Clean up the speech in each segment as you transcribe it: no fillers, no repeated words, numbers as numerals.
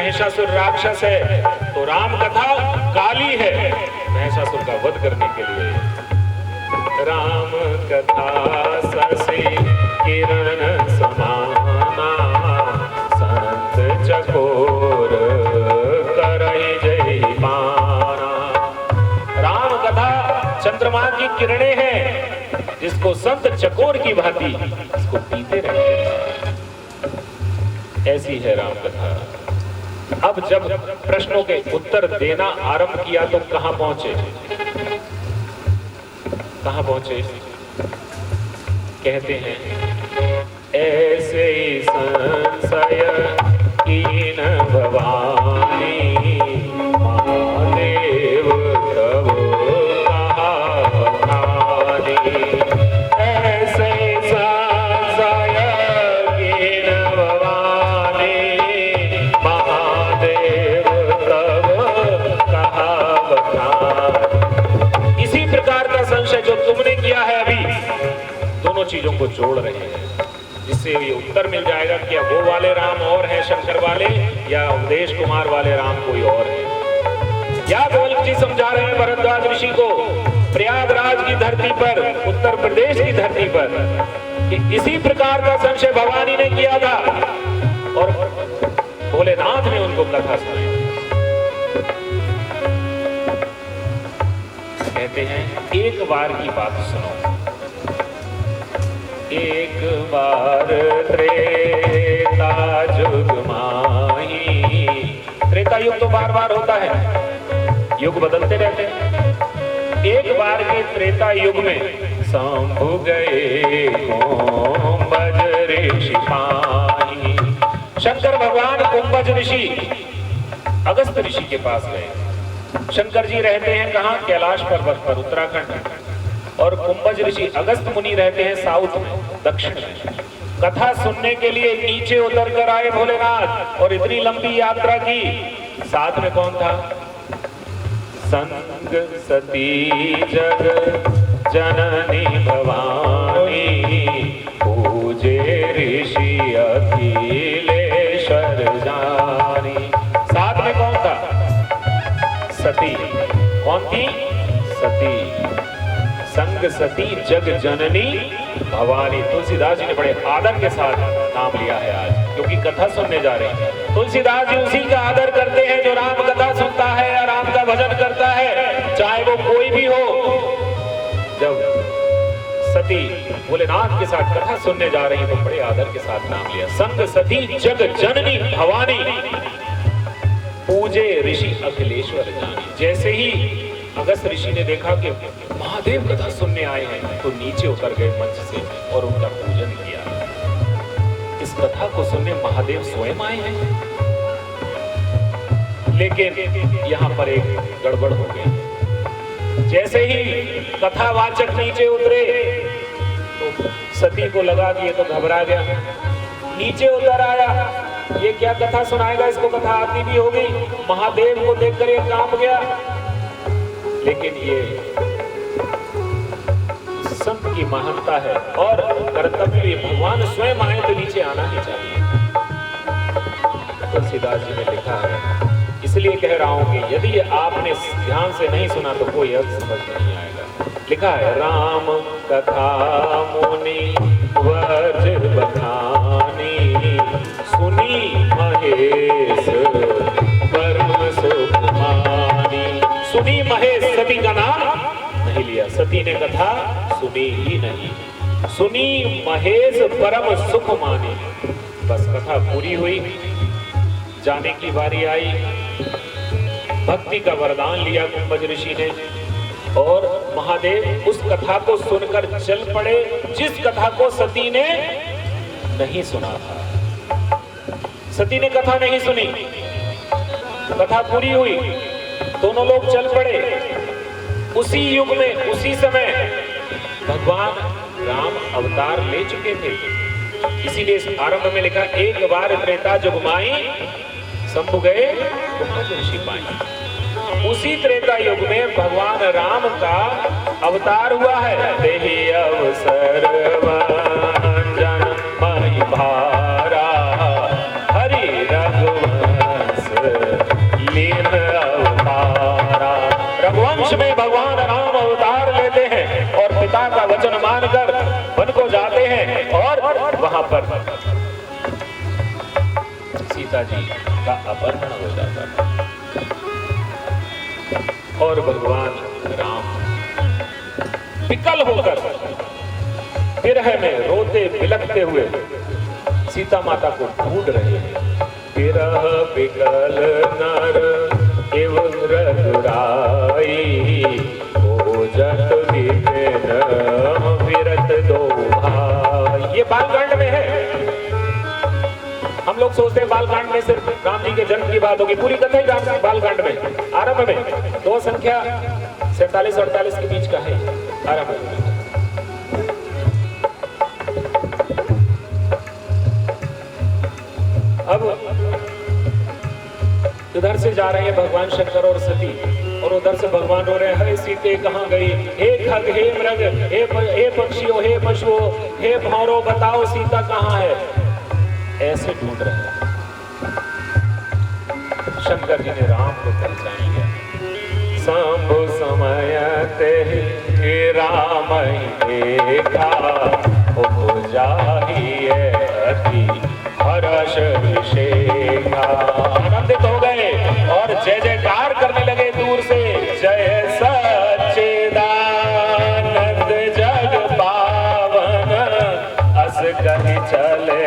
महिषासुर राक्षस है, तो राम कथा काली है महिषासुर का वध करने के लिए। राम कथा ससी किरण समाना, संत चकोर करहि जय माना। राम कथा चंद्रमा की किरणें हैं, जिसको संत चकोर की भांति इसको पीते रहते हैं, ऐसी है राम कथा। अब जब प्रश्नों के उत्तर देना आरंभ किया तो कहां पहुंचे? कहां पहुंचे? कहते हैं ऐसे ही संशय कीन भवानी, महादेव तब कहा बखानी। ऐसे संशय कीन भवानी, महादेव तब कहा बखानी। इसी प्रकार का संशय जो तुमने किया है अभी, दोनों चीजों को जोड़ रहे हैं, जिससे ये उत्तर मिल जाएगा कि वो वाले राम और हैं शंकर वाले, या उपदेश कुमार वाले राम कोई और है। या गोलक जी समझा रहे हैं भरद्वाज ऋषि को प्रयागराज की धरती पर, उत्तर प्रदेश की धरती पर, कि इसी प्रकार का संशय भवानी ने किया था और भोलेनाथ ने उनको कथा सुनाई। कहते हैं एक बार की बात सुनो। एक बार त्रेता युग माही। त्रेता युग तो बार बार होता है, युग बदलते रहते हैं। एक बार के त्रेता युग में शंभु गए कुंभज ऋषि पाही। शंकर भगवान कुंभज ऋषि अगस्त ऋषि के पास गए। शंकर जी रहते हैं कहाँ? कैलाश पर्वत पर, उत्तराखंड। और कुंभज ऋषि अगस्त मुनि रहते हैं साउथ में, दक्षिण में। कथा सुनने के लिए नीचे उतर कर आए भोलेनाथ, और इतनी लंबी यात्रा की। साथ में कौन था? संग सती जग जननी भवानी, पूजे ऋषि अखिलेश्वर जानी। साथ में कौन था? सती। कौन थी? सती। संग सती जग जननी भवानी। तुलसीदास जी ने बड़े आदर के साथ नाम लिया है आज, क्योंकि कथा सुनने जा रहे हैं। तुलसीदास जी उसी का आदर करते हैं जो राम कथा सुनता है या राम का भजन करता है, चाहे वो कोई भी हो। जब सती भोलेनाथ के साथ कथा सुनने जा रही तो बड़े आदर के साथ नाम लिया। संग सती जग जननी भवानी, पूजे ऋषि अखिलेश्वर जानी। जैसे ही अगस्त ऋषि ने देखा कि महादेव कथा सुनने आए हैं, तो नीचे उतर गए मंच से और उनका पूजन किया। इस कथा को सुनने महादेव स्वयं आए हैं। लेकिन यहाँ पर एक गड़बड़ हो गई। जैसे ही कथावाचक नीचे उतरे तो सती को लगा कि ये तो घबरा गया। नीचे उतर आया, ये क्या कथा सुनाएगा, इसको कथा आती भी होगी। महादेव को देखकर ये कांप गया। लेकिन ये संत की महानता है और कर्तव्य। भगवान स्वयं आए तो नीचे आना ही चाहिए। तुलसीदास जी ने लिखा है, इसलिए कह रहा हूं कि यदि आपने ध्यान से नहीं सुना तो कोई अर्थ समझ नहीं आएगा। लिखा है, राम कथा मुनि वज्र बखानी, सुनी महेश परम सुख मानी। सुनी महेश, सती का नाम नहीं लिया। सती ने कथा सुनी ही नहीं, सुनी महेश परम सुख मानी। बस कथा पूरी हुई, जाने की बारी आई। भक्ति का वरदान लिया कुंभज ऋषि ने, और महादेव उस कथा को सुनकर चल पड़े जिस कथा को सती ने नहीं सुना था। सती ने कथा नहीं सुनी, कथा पूरी हुई, दोनों लोग चल पड़े। उसी युग में, उसी समय भगवान राम अवतार ले चुके थे। इसीलिए आरंभ में लिखा, एक बार त्रेता जुगमाई, शंभु गए कुंभज ऋषि पाई। उसी त्रेता युग में भगवान राम का अवतार हुआ है। देहि अवसर वंजन महि भारा, हरि रघुवंश वहां पर सीता जी का अपहरण हो जाता था और भगवान राम विकल होकर विरह में रोते बिलखते हुए सीता माता को ढूंढ रहे हैं। विरह विकल नर एवं रघुराई, खोजत विपिन विरत दो भाई। ये बालकांड में है। हम लोग सोचते हैं बालकांड में सिर्फ राम जी के जन्म की बात होगी, पूरी कथा ही राम बालकांड में। आरंभ में दो संख्या 47-48 के बीच का है आरंभ में। अब इधर से जा रहे हैं भगवान शंकर और सती, और उधर से भगवान रो रहे हैं, हे सीते कहाँ गई, हे खग, हे मृग, हे पक्षियों, हे पशुओं, हे भौरों, बताओ सीता कहाँ है। ऐसे ढूंढ रहे हैं। शंकर जी ने राम को पहचान लिया। शंभु समय ते राम देखा, जाहिए अति हर्ष विशेखा। आनंदित हो गए और जय जयकार करने लगे दूर से, जय सच्चिदानंद जग पावन, अस कहि चले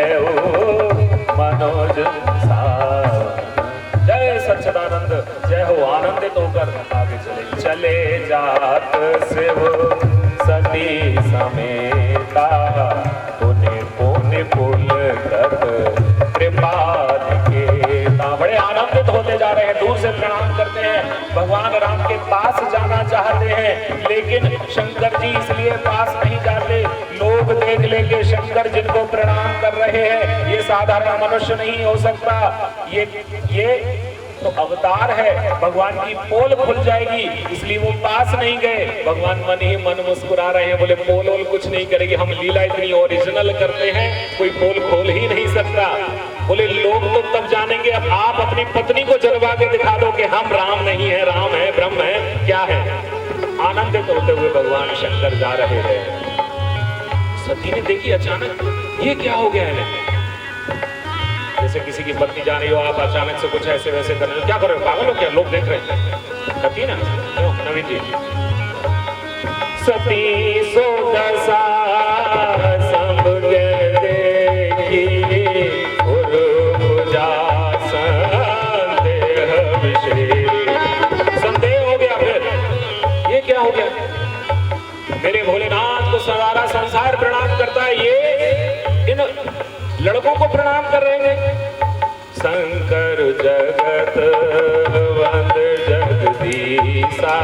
मनोज सावन। जय सच्चिदानंद, जय हो। आनंदित होकर आगे चले जात शिव सती समेता, पुण्य पुण्य पुल तक कृपा निकेता। बड़े आनंदित होते जा रहे हैं, दूर से प्रणाम करते हैं, भगवान राम के पास जाना चाहते हैं, लेकिन शंकर जी इसलिए पास नहीं जाते। लोग देख लेंगे शंकर जिनको प्रणाम कर रहे हैं, ये साधारण मनुष्य नहीं हो सकता, ये तो अवतार है, भगवान की पोल खुल जाएगी, इसलिए वो पास नहीं गए। भगवान मन ही मन मुस्कुरा रहे हैं, बोले पोल वोल कुछ नहीं करेगी, हम लीला इतनी ओरिजिनल करते हैं, कोई पोल खोल ही नहीं सकता। बोले लोग तो तब जानेंगे, अब आप अपनी पत्नी को जलवा के दिखा दो कि हम राम नहीं है, राम है, ब्रह्म है, क्या है। आनंदित होते हुए भगवान शंकर जा रहे हैं। सती ने देखी अचानक, ये क्या हो गया है। जैसे किसी की पत्नी जा रही हो, आप अचानक से कुछ ऐसे वैसे कर रहे हो, क्या कर रहे हो, पागल हो क्या, लोग देख रहे हैं। करती ना क्यों नवीन जी। सती सो दशा संभग देखी, संदेह हो गया। फिर ये क्या हो गया, मेरे भोलेनाथ को सारा संसार प्रणाम करता है, ये इन लड़कों को प्रणाम कर रहे हैं। शंकर जगत वंद जगदीशा,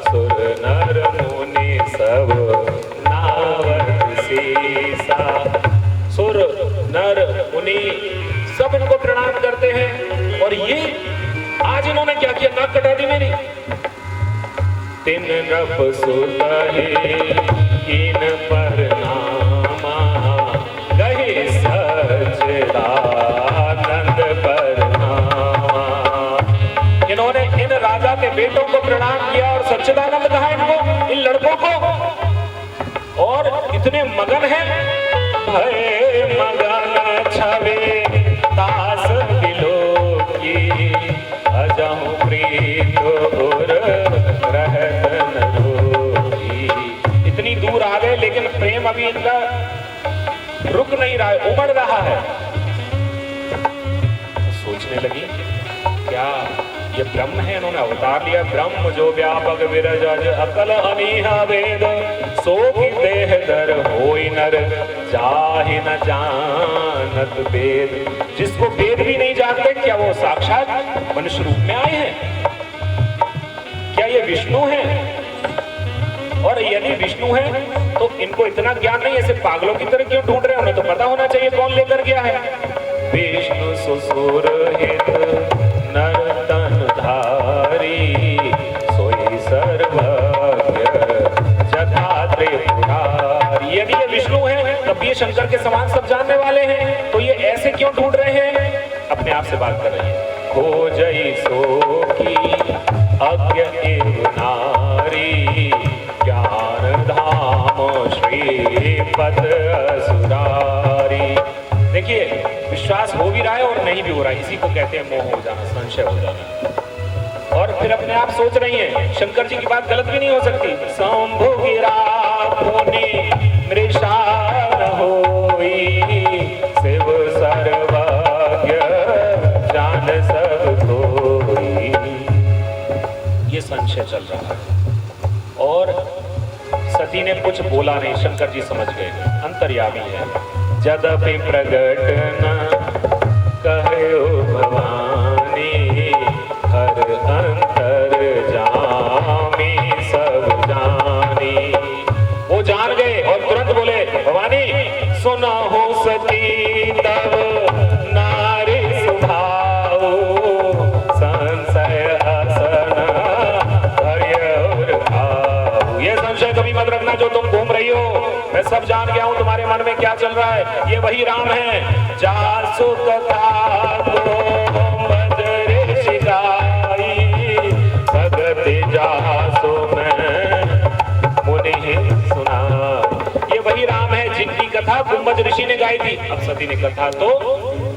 सुर नर मुनि सब नावत सीसा। सुर नर मुनि सब इनको प्रणाम करते हैं, और ये आज इन्होंने क्या किया, नाक कटा दी मेरी। तिन नभ सुलहे कीन परनामा, गहे सच्चिदानंद परनामा। इन्होंने इन राजा के बेटों को प्रणाम किया और सच्चिदानंद कहा इनको, इन लड़कों को, और इतने मगन हैं। भय मगन छवे दास बिलो की, अजहु प्रीत और रहत न रोगी। इतनी दूर आ गए, लेकिन प्रेम अभी इनका रुक नहीं रहा है, उमड़ रहा है। सोचने लगी, क्या ये ब्रह्म है, इन्होंने अवतार लिया। ब्रह्म जो व्यापक विरज अकल अमीहा वेद, सो की देह दर होई नर, जाहि न जानत वेद। जिसको वेद भी नहीं जानते, क्या वो साक्षात मनुष्य रूप में आए हैं, क्या ये विष्णु हैं। और यदि विष्णु है तो इनको इतना ज्ञान नहीं, ऐसे पागलों की तरह क्यों ढूंढ रहे हैं, उन्हें तो पता होना चाहिए कौन लेकर गया है। विष्णु सुसुर हित नर तन धारी, सोई सर्वज्ञ जथा त्रिपुरारी। यदि ये विष्णु है तब ये शंकर के समान सब जानने वाले हैं, तो ये ऐसे क्यों ढूंढ रहे हैं, अपने आप से बात कर रही है। खोजई सो की अज्ञ एव नारी, ज्ञान धाम श्रीपद असुरारी। देखिए, विश्वास हो भी रहा है और नहीं भी हो रहा है, इसी को कहते हैं मोह हो जाना, संशय हो जाना। और फिर अपने आप सोच रही हैं, शंकर जी की बात गलत भी नहीं हो सकती। शंभु गिरा पुनि मृषा होई, शिव सर्वज्ञ जान सब कोई। ये संशय चल रहा है और सती ने कुछ बोला नहीं, शंकर जी समझ गए, अंतर्यामी है। जदपि प्रगट न कहो भवानी, हर अंतर जामी सब जानी। वो जान गए और तुरंत बोले, भवानी सुना हो सती तब नारी सुभाओ, संशय असन धैर्य और भाव। ये संशय कभी मत रखना जो तुम घूम रही हो, मैं सब जान गया हूं तुम्हारे मन में क्या चल रहा है। ये वही राम है। जासु कथा को बजरे शिकाई, भगति जासु में मुनि सुना। ये वही राम है जिनकी कथा गुंबद ऋषि ने गाई थी। अब सती ने कथा तो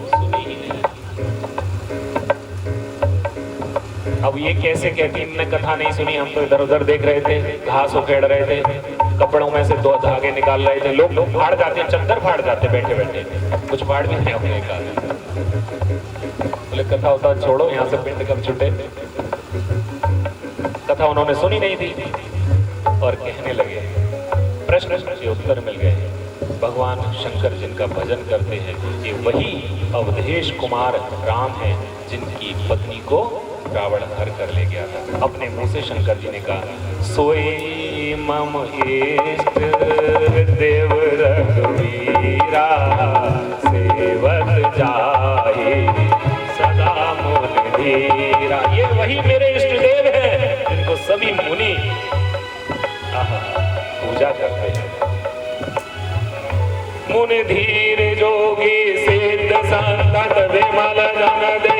सुनी ही नहीं। अब ये कैसे कहती इनने कथा नहीं सुनी, हम तो इधर उधर देख रहे थे, घास उखेड़ रहे थे, कपड़ों में से 2 धागे निकाल रहे थे। लोग फाड़ जाते, चद्दर फाड़ जाते बैठे बैठे, कुछ फाड़ भी नहीं अपने का। बोले कथा होता छोड़ो, यहाँ से पिंड कब छुटे। कथा उन्होंने सुनी नहीं थी और कहने लगे, प्रश्न के उत्तर मिल गए। भगवान शंकर जिनका भजन करते हैं, ये वही अवधेश कुमार राम हैं जिनकी पत्नी को रावण हर कर ले गया था। अपने मुंह से शंकर जी ने कहा, सोई मम इष्ट देव रघुवीरा, सेवक जाहि सदा मुनि धीरा। ये वही मेरे इष्ट देव हैं जिनको सभी मुनि पूजा करते हैं। मुनि धीर जोगी सिद्ध संत विमल जन दे